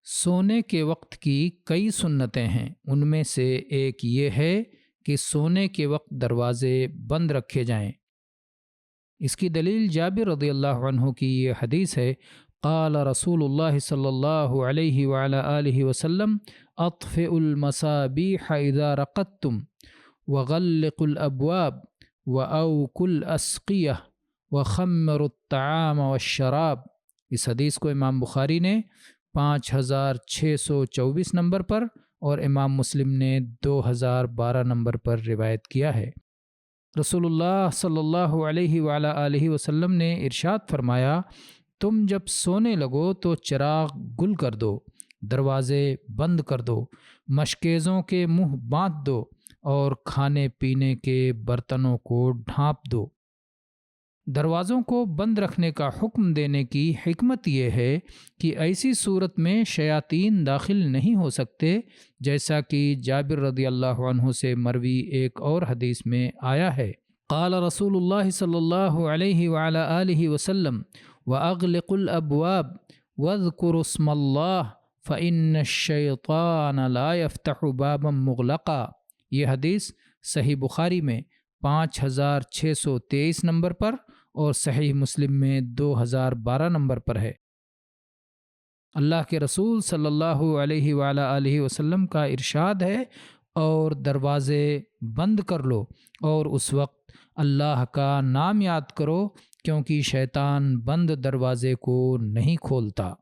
سونے کے وقت کی کئی سنتیں ہیں، ان میں سے ایک یہ ہے کہ سونے کے وقت دروازے بند رکھے جائیں۔ اس کی دلیل جابر رضی اللہ عنہ کی یہ حدیث ہے، قال رسول اللہ صلی اللہ علیہ وعلی آلہ وسلم اطفئوا المصابیح اذا رقدتم وغلقوا الابواب واوکوا الاسقیہ وخمروا الطعام والشراب۔ اس حدیث کو امام بخاری نے 5624 نمبر پر اور امام مسلم نے 2012 نمبر پر روایت کیا ہے۔ رسول اللہ صلی اللہ علیہ وعلی آلہ وسلم نے ارشاد فرمایا، تم جب سونے لگو تو چراغ گل کر دو، دروازے بند کر دو، مشکیزوں کے منہ باندھ دو اور کھانے پینے کے برتنوں کو ڈھانپ دو۔ دروازوں کو بند رکھنے کا حکم دینے کی حکمت یہ ہے کہ ایسی صورت میں شیاطین داخل نہیں ہو سکتے، جیسا کہ جابر رضی اللہ عنہ سے مروی ایک اور حدیث میں آیا ہے، قال رسول اللہ صلی اللہ علیہ وعلی آلہ وسلم وَأَغْلِقُوا الْأَبْوَابَ وَاذْكُرُوا اسْمَ اللَّهِ فَإِنَّ الشَّيْطَانَ لَا يَفْتَحُ بَابًا مُغْلَقًا۔ یہ حدیث صحیح بخاری میں 5623 نمبر پر اور صحیح مسلم میں 2012 نمبر پر ہے۔ اللہ کے رسول صلی اللہ علیہ وعلی آلہ وسلم کا ارشاد ہے، اور دروازے بند کر لو اور اس وقت اللہ کا نام یاد کرو، کیونکہ شیطان بند دروازے کو نہیں کھولتا۔